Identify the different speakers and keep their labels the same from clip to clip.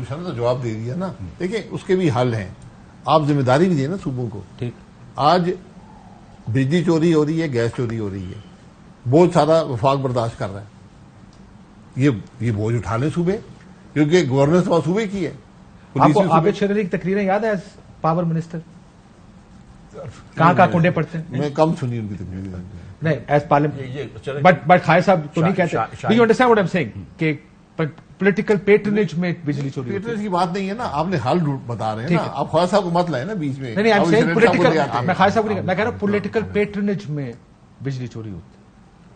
Speaker 1: پوچھا نا تو جواب دے دیا نا. دیکھیں اس کے بھی حل ہیں, آپ ذمہ داری بھی دیں نا صوبوں کو.
Speaker 2: ٹھیک,
Speaker 1: آج بجلی چوری ہو رہی ہے, گیس چوری ہو رہی ہے, بہت سارا وفاق برداشت کر رہا ہے. یہ بوجھ اٹھا لیں صوبے, کیونکہ گورننس تو صوبے کی ہے.
Speaker 2: آپ کو عابد شیر علی کی تقریریں یاد ہے ایز پاور منسٹر؟ کہاں کہاں کنڈے پڑتے ہیں؟
Speaker 1: میں کم سنی ان کی تقریریں.
Speaker 2: نہیں ایز پارلیمنٹ, بٹ خائر صاحب تو نہیں کہتے. Do you understand what I am saying کہ پولیٹیکل پیٹرنیج میں بجلی چوری ہوتی ہے؟
Speaker 1: پیٹرنیج کی بات نہیں ہے نا, آپ نے حل بتا رہے ہیں نا, آپ خواجہ صاحب کو مت لائیں نا بیچ میں.
Speaker 2: نہیں, میں خواجہ صاحب کو نہیں, میں کہہ رہا ہوں پولیٹیکل پیٹرنیج میں بجلی چوری ہوتی ہے.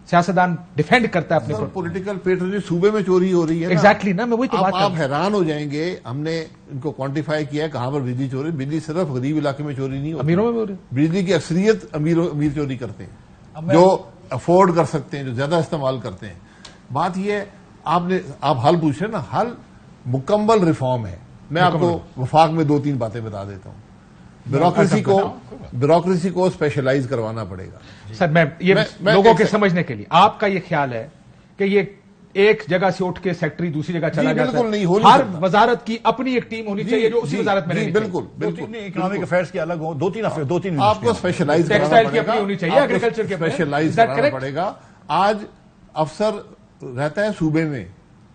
Speaker 2: سیاستدان ڈیفینڈ کرتا ہے اپنے
Speaker 1: پولیٹیکل پیٹرنیج صوبے میں چوری ہو رہی ہے.
Speaker 2: ایگزیکٹلی نا, میں وہی تو بات کر رہا ہوں.
Speaker 1: آپ حیران ہو جائیں گے, ہم نے ان کو کوانٹیفائی کیا ہے کہاں پر بجلی چوری. بجلی صرف غریب علاقے میں چوری نہیں ہوتی,
Speaker 2: امیروں میں بھی ہو رہی ہے.
Speaker 1: بجلی کی اکثریت امیر چوری کرتے ہیں, جو افورڈ کر سکتے ہیں, جو زیادہ استعمال کرتے ہیں. بات یہ ہے, آپ حل پوچھ رہے ہیں نا, حل مکمل ریفارم ہے. میں آپ کو وفاق میں 2-3 باتیں بتا دیتا ہوں. بیوروکریسی کو اسپیشلائز کروانا پڑے گا.
Speaker 2: سر میں یہ لوگوں کے سمجھنے کے لیے, آپ کا یہ خیال ہے کہ یہ ایک جگہ سے اٹھ کے سیکٹری دوسری جگہ چلا جاتا ہے؟
Speaker 1: بالکل نہیں,
Speaker 2: ہر وزارت کی اپنی ایک ٹیم ہونی چاہیے جو اسی وزارت میں رہنی چاہیے.
Speaker 1: بالکل
Speaker 3: اکنامک افیئرس کے الگ ہوں, 2-3
Speaker 1: آپ کو اسپیشلائز
Speaker 2: ٹیکسٹائل کی اپنی ہونی چاہیے, ایگریکلچر کی
Speaker 1: اسپیشلائز کرنا پڑے گا. آج افسر رہتا ہے صوبے میں,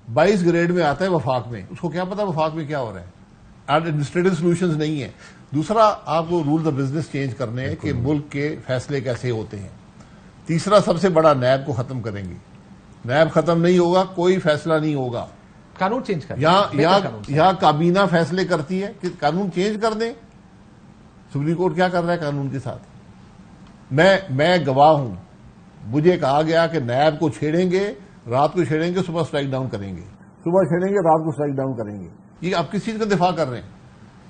Speaker 1: 22 گریڈ میں آتا ہے وفاق میں, اس کو کیا پتا وفاق میں کیا ہو رہا ہے. ایڈمنسٹریٹو سولوشنز نہیں ہے. دوسرا, آپ کو رول آف بزنس چینج کرنے ہیں کہ ملک کے فیصلے کیسے ہوتے ہیں. تیسرا, سب سے بڑا نیب کو ختم کریں گے. نیب ختم نہیں ہوگا, کوئی فیصلہ نہیں ہوگا.
Speaker 2: قانون چینج کریں.
Speaker 1: یہاں کابینہ فیصلے کرتی ہے کہ قانون چینج کر دیں. سپریم کورٹ کیا کر رہا ہے قانون کے ساتھ؟ میں گواہ ہوں, مجھے کہا گیا کہ نیب کو چھیڑیں گے, رات کو چھیڑیں گے, صبح اسٹرائک ڈاؤن کریں گے, صبح چھیڑیں گے, رات کو اسٹرائک ڈاؤن کریں گے. یہ آپ کس چیز کا دفاع کر رہے ہیں؟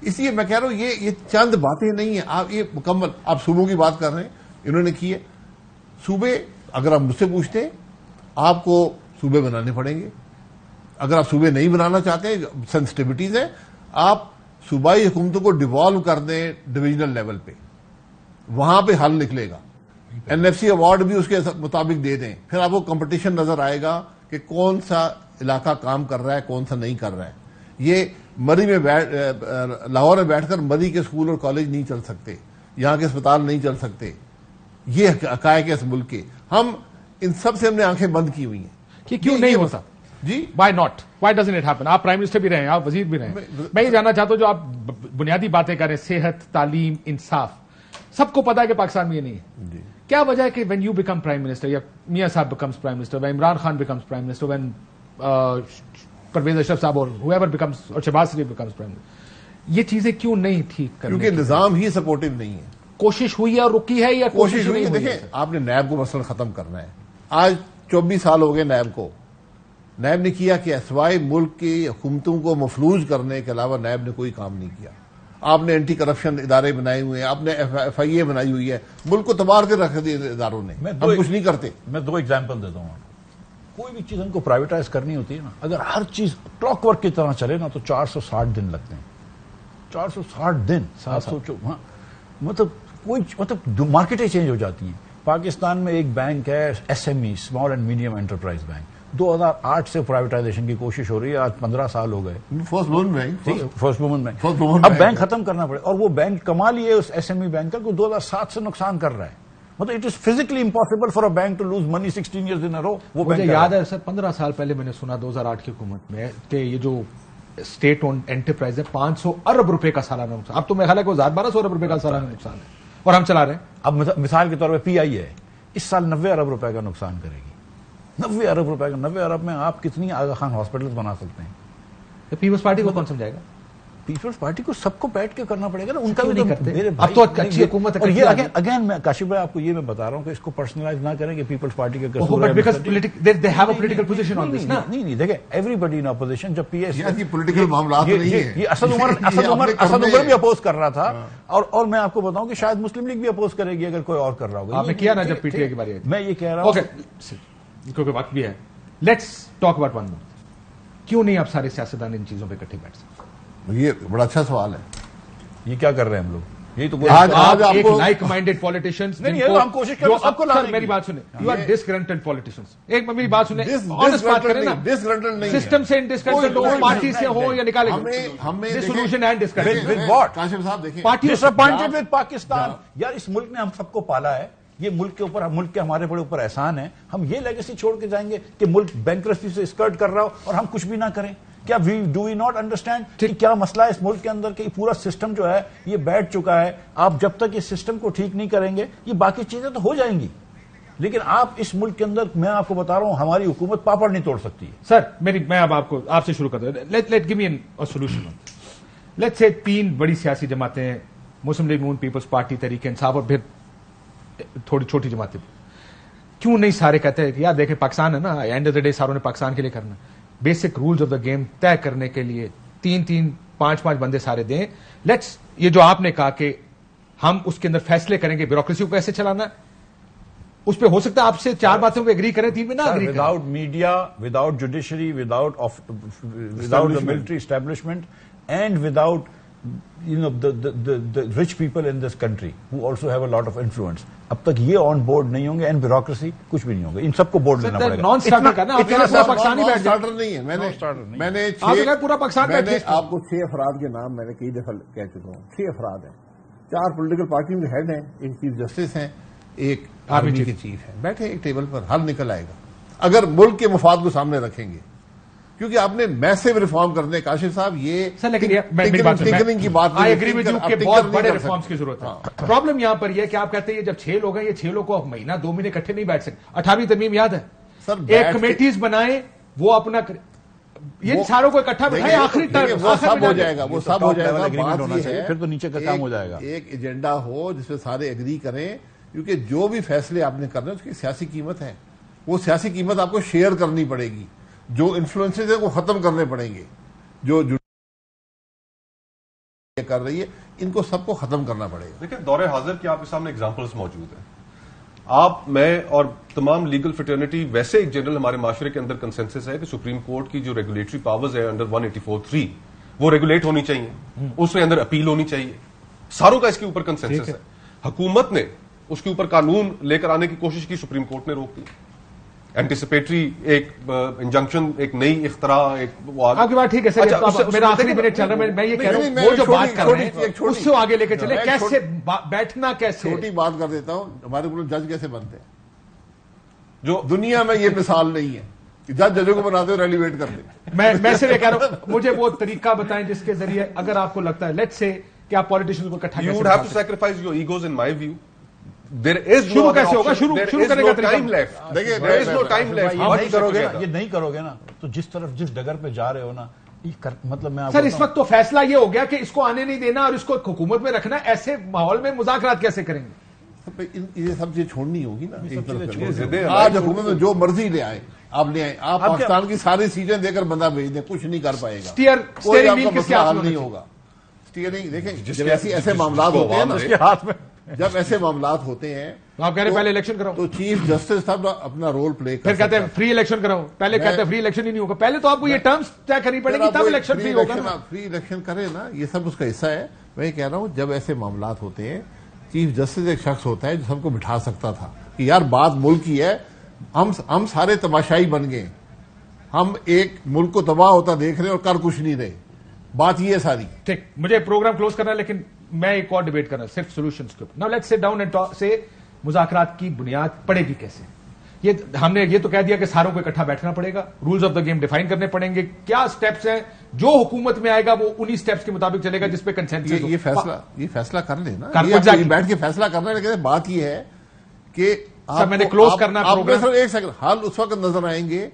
Speaker 1: اس لیے میں کہہ رہا ہوں یہ چند باتیں نہیں ہیں. آپ یہ مکمل, آپ صوبوں کی بات کر رہے ہیں, انہوں نے کی ہے. صوبے اگر آپ مجھ سے پوچھتے ہیں, آپ کو صوبے بنانے پڑیں گے. اگر آپ صوبے نہیں بنانا چاہتے, سینسٹیوٹیز ہیں, آپ صوبائی حکومتوں کو ڈیوالو کر دیں ڈویژنل لیول پہ, وہاں پہ حل نکلے گا. NFC ایوارڈ بھی اس کے مطابق دے دیں, پھر آپ کو کمپٹیشن نظر آئے گا کہ کون سا علاقہ کام کر رہا ہے, کون سا نہیں کر رہا ہے. یہ مری میں لاہور میں بیٹھ کر مری کے اسکول اور کالج نہیں چل سکتے, یہاں کے اسپتال نہیں چل سکتے. یہ حقائق ہے اس ملک کے. ہم ان سب سے ہم نے آنکھیں بند کی ہوئی ہیں
Speaker 2: کہ کیوں نہیں ہوتا.
Speaker 1: جی,
Speaker 2: why not, why doesn't it happen. آپ پرائم منسٹر بھی رہے ہیں, آپ وزیر بھی رہے ہیں. میں یہ جاننا چاہتا ہوں, جو آپ بنیادی باتیں کر رہے ہیں, صحت, تعلیم, انصاف, سب کو پتا ہے کہ پاکستان میں یہ نہیں ہے. کیا وجہ ہے کہ when you become prime minister, یا میاں صاحب becomes prime minister, when Imran Khan becomes prime minister, when Pervez Ashraf صاحب اور whoever becomes, اور شہباز شریف becomes prime minister, یہ چیزیں کیوں نہیں ٹھیک کرنے؟
Speaker 1: کیونکہ نظام ہی سپورٹو نہیں ہے.
Speaker 2: کوشش ہوئی ہے اور رکی ہے, یا
Speaker 1: کوشش ہوئی ہے؟ دیکھیں, آپ نے نیب کو مثلا ختم کرنا ہے. آج 24 سال ہو گئے نیب کو. نیب نے کیا کہ سوائے ملک کی حکومتوں کو مفلوج کرنے کے علاوہ نیب نے کوئی کام نہیں کیا. آپ نے اینٹی کرپشن ادارے بنائے ہوئے ہیں, آپ نے FIA بنائی ہوئی ہے, ملک کو تباہ کر رکھ دیا اداروں نے. ہم کچھ نہیں کرتے.
Speaker 3: میں 2 ایگزامپل دیتا ہوں. کوئی بھی چیز ہم کو پرائیویٹائز کرنی ہوتی ہے نا, اگر ہر چیز کلاک ورک کی طرح چلے نا تو 460 دن لگتے ہیں. 460 دن, 700. ہاں, مطلب مارکیٹیں چینج ہو جاتی ہیں. پاکستان میں ایک بینک ہے SME, small and medium enterprise bank, 2008 سے پرائیویٹائزیشن کی کوشش ہو رہی ہے, آج 15 سال ہو گئے.
Speaker 1: First woman bank.
Speaker 3: اب بینک ختم کرنا پڑے, اور وہ بینک کما لیے اس SME بینک کا, کوئی 2007 سے نقصان کر رہا ہے. مطلب it is physically impossible for a bank to lose money 16 years in a row. وہ
Speaker 2: مجھے یاد ہے سر, 15 سال پہلے میں نے سنا 2008 کی حکومت میں کہ یہ جو اسٹیٹ اونڈ انٹرپرائز ہے 500 ارب روپے کا سالانہ نقصان. اب تو میرا خیال ہے کہ 1200 ارب روپے کا سالانہ نقصان ہے, اور ہم چلا رہے ہیں.
Speaker 3: اب مثال کے طور پہ PI ہے, اس سال 90 ارب روپے کا نقصان کرے گی. 90 ارب روپے کا, 90 ارب میں آپ کتنی آغا خان ہاسپٹل بنا سکتے ہیں؟
Speaker 2: پیپلز پارٹی کو کون سمجھائے گا؟
Speaker 3: پیپلز پارٹی کو سب کو بیٹھ کے کرنا پڑے گا نا. ان کا بھی
Speaker 2: نہیں کرتے. اب تو اچھی حکومت ہے.
Speaker 3: یہ اگین میں کاشف بھائی آپ کو یہ میں بتا رہا ہوں کہ اس کو پرسنلائز نہ کریں کہ پیپلز پارٹی کے قصور ہے. نہیں دیکھیں, ایوری بڈی ان اپوزیشن. جب
Speaker 1: پولیٹیکل معاملات نہیں ہیں.
Speaker 3: یہ اسد عمر بھی اپوز کر رہا تھا, اور میں آپ کو بتاؤں کہ شاید مسلم لیگ بھی اپوز کرے گی اگر کوئی اور کر رہا ہوگا.
Speaker 2: آپ نے کیا نا جب PTI کی باری آئی.
Speaker 3: میں یہ کہہ رہا ہوں
Speaker 2: کیونکہ وقت بھی ہے. Let's talk about one more. کیوں نہیں آپ سارے سیاستدان ان چیزوں پہ اکٹھے بیٹھ سکتے؟
Speaker 1: یہ بڑا اچھا سوال ہے.
Speaker 3: یہ کیا کر رہے ہیں ہم لوگ؟ یہی تو
Speaker 2: آپ ایک لائک مائنڈیڈ پالیٹیشینس
Speaker 3: ہم کوشش کریں سب کو لانے کی.
Speaker 2: میری بات سنیں, یو آر ڈسگرنٹڈ پالیٹیشینس. ایک میری بات سنیں, آنےسٹ بات کریں نا, سسٹم سے ڈسگرنٹڈ ہو, پارٹی سے ہو یا نکالے dissolution and ڈسگرنٹڈ
Speaker 3: with what?
Speaker 1: Kashif صاحب دیکھیں,
Speaker 3: پارٹی ڈساپوائنٹڈ ود پاکستان. یار اس ملک نے ہم سب کو پالا ہے, یہ ملک کے اوپر, ملک کے ہمارے بڑے اوپر احسان ہے. ہم یہ لیگیسی چھوڑ کے جائیں گے کہ ملک بینکرپسی سے اسکرٹ کر رہا ہو اور ہم کچھ بھی نہ کریں؟ کیا ڈو وی ناٹ انڈرسٹینڈ کہ کیا مسئلہ ہے اس ملک کے اندر, کہ پورا سسٹم جو ہے یہ بیٹھ چکا ہے. آپ جب تک اس سسٹم کو ٹھیک نہیں کریں گے یہ باقی چیزیں تو ہو جائیں گی, لیکن آپ اس ملک کے اندر, میں آپ کو بتا رہا ہوں, ہماری حکومت پاپڑ نہیں توڑ سکتی ہے.
Speaker 2: سر میں اب آپ سے شروع کرتا ہوں. Let give me a solution. Let سے 3 بڑی سیاسی جماعتیں ہیں, مسلم لیگ نون, پیپلز پارٹی, تحریک انصاف, اور پھر تھوڑی چھوٹی جماعتیں. کیوں نہیں سارے کہتے ہیں کہ یار دیکھیں پاکستان ہے نا, اینڈ آف دا ڈے ساروں نے پاکستان کے لیے کرنا. Basic rules of the game طے کرنے کے لیے 3-3, 5-5 بندے سارے دیں. لیٹس, یہ جو آپ نے کہا کہ ہم اس کے اندر فیصلے کریں گے بیوروکریسی کو کیسے چلانا ہے, اس پہ ہو سکتا ہے آپ سے 4 باتوں پہ اگری کریں, 3 میں نہ اگری کریں.
Speaker 3: Without media, without judiciary, without the military establishment, and without the rich people in this country who also have a lot of influence, اب تک یہ آن بورڈ نہیں ہوں گے, اینڈ بیوروکریسی کچھ بھی نہیں ہوگا. ان سب کو بورڈ لینا پڑے گا.
Speaker 2: نان اسٹارٹر کرنا, پاکستانی بیٹھ جائے.
Speaker 1: نہیں ہے. میں نے
Speaker 2: پورا پاکستان بیٹھ جائے.
Speaker 1: آپ کو 6 افراد کے نام میں نے کئی دفعہ کہہ چکا ہوں. 6 افراد ہیں, 4 پولیٹیکل پارٹیوں کے ہیڈ ہیں, ایک چیف جسٹس ہیں, ایک آرمی کے چیف ہیں. بیٹھے ایک ٹیبل پر, حل نکل آئے گا اگر ملک کے مفاد کو سامنے رکھیں گے. کیونکہ آپ نے میسو ریفارم کرنے, کاشف صاحب یہ ٹنکرنگ کی بات,
Speaker 2: آئی ایگری ود یو کہ بہت بڑے ریفارمز کی ضرورت ہے. پرابلم یہاں پر یہ ہے کہ آپ کہتے ہیں یہ جب 6 لوگ ہیں, یہ 6 لوگ کو مہینہ 2 مہینے اکٹھے نہیں بیٹھ سکتے. 18ویں ترمیم یاد ہے, ایک کمیٹیز بنائیں, وہ اپنا یہ ساروں کو اکٹھا بٹھائیں, آخری ٹائم
Speaker 1: وہ سب ہو جائے گا, وہ سب ہو جائے گا.
Speaker 3: بات یہ ہے پھر تو نیچے کا کام ہو جائے گا. ایک
Speaker 1: ایجنڈا ہو جس پہ سارے ایگری کریں, کیونکہ جو بھی فیصلے آپ نے کرنے اس کی سیاسی قیمت ہے. وہ سیاسی قیمت آپ کو شیئر کرنی پڑے گی. جو انفلوئنسز ہیں وہ ختم کرنے پڑیں گے, جو کر رہی ہے ان کو سب کو ختم کرنا پڑے گا.
Speaker 4: دیکھیں دور حاضر کی آپ کے سامنے اگزامپلس موجود ہیں. آپ, میں اور تمام لیگل فریٹرنیٹی, ویسے ایک جنرل ہمارے معاشرے کے اندر کنسنسس ہے کہ سپریم کورٹ کی جو ریگولیٹری پاورز ہے انڈر 184(3) وہ ریگولیٹ ہونی چاہیے, اس کے اندر اپیل ہونی چاہیے. ساروں کا اس کے اوپر کنسنسس ہے. حکومت نے اس کے اوپر قانون لے کر آنے کی کوشش کی, سپریم کورٹ نے روک دی. اینٹیسپیٹری ایک انجنکشن, ایک نئی اختراع, ایک
Speaker 2: آپ کی بات ٹھیک ہے سر. میرا آخری منٹ چل رہا ہے, میں یہ کہہ رہا ہوں وہ جو بات کر رہے ہیں اس سے آگے لے کے چلے. کیسے بیٹھنا, کیسے,
Speaker 1: چھوٹی بات کر دیتا ہوں, ہمارے پورے جج کیسے بنتے ہیں, جو دنیا میں یہ مثال نہیں ہے کہ ججوں کو بناتے ہو ریلیویٹ کرتے.
Speaker 2: میں صرف یہ کہہ رہا ہوں, مجھے وہ طریقہ بتائیں جس کے ذریعے اگر آپ کو لگتا ہے لیٹس سے کہ آپ پولیٹیشینز کو اکٹھا,
Speaker 4: you would have to sacrifice your egos in my view. There is
Speaker 2: شروع کیسے ہوگا, شروع کرنے کا
Speaker 4: time left. There is no time left.
Speaker 3: یہ نہیں کرو گے نا تو جس ڈگر پہ جا رہے ہو نا, مطلب میں
Speaker 2: سر اس وقت تو فیصلہ یہ ہو گیا کہ اس کو آنے نہیں دینا اور اس کو حکومت میں رکھنا. ایسے ماحول میں مذاکرات کیسے کریں گے؟
Speaker 1: یہ سب چیز چھوڑنی ہوگی نا. آج حکومت میں جو مرضی لے آئے, آپ لے آئے, آپ پاکستان کی ساری سیٹیں دے کر بندہ بھیج دیں, کچھ نہیں کر پائے گا. کوئی آپ کا مسئلہ حل نہیں ہوگا. اسٹیئرنگ دیکھیں, جب ایسے معاملات ہوتے ہیں نا, اس کے ہاتھ میں جب ایسے معاملات ہوتے ہیں,
Speaker 2: آپ کہہ رہے پہلے الیکشن کراؤ,
Speaker 1: تو چیف جسٹس صاحب اپنا رول پلے
Speaker 2: پھر کہتے ہیں فری الیکشن کراؤ. پہلے کہتے ہیں فری الیکشن ہی نہیں ہوگا. پہلے تو آپ کو یہ ٹرمز طے کرنی پڑے گی تب الیکشن فری ہوگا.
Speaker 1: فری الیکشن کرے نا, یہ سب اس کا حصہ ہے. میں یہ کہہ رہا ہوں جب ایسے معاملات ہوتے ہیں, چیف جسٹس ایک شخص ہوتا ہے جو سب کو بٹھا سکتا تھا کہ یار بات ملک کی ہے, ہم سارے تماشائی بن گئے, ہم ایک ملک کو تباہ ہوتا دیکھ رہے اور کر کچھ نہیں رہے. بات یہ ہے ساری.
Speaker 2: ٹھیک, مجھے پروگرام کلوز کرنا ہے, لیکن میں ایک اور ڈیبیٹ کرنا صرف سولوشنز کے اوپر. Now let's sit down and talk سے مذاکرات کی بنیاد پڑے گی کیسے. یہ ہم نے یہ تو کہہ دیا کہ ساروں کو اکٹھا بیٹھنا پڑے گا, rules of the game define کرنے پڑیں گے, کیا سٹیپس ہیں, جو حکومت میں آئے گا وہ انہی سٹیپس کے مطابق چلے گا جس پہ کنسنسس ہو.
Speaker 1: یہ فیصلہ کر لینا, بیٹھ کے فیصلہ کرنا. لیکن بات یہ ہے کہ
Speaker 2: میں نے کلوز کرنا
Speaker 1: آپ ایک سیکنڈ, حال اس وقت نظر آئیں گے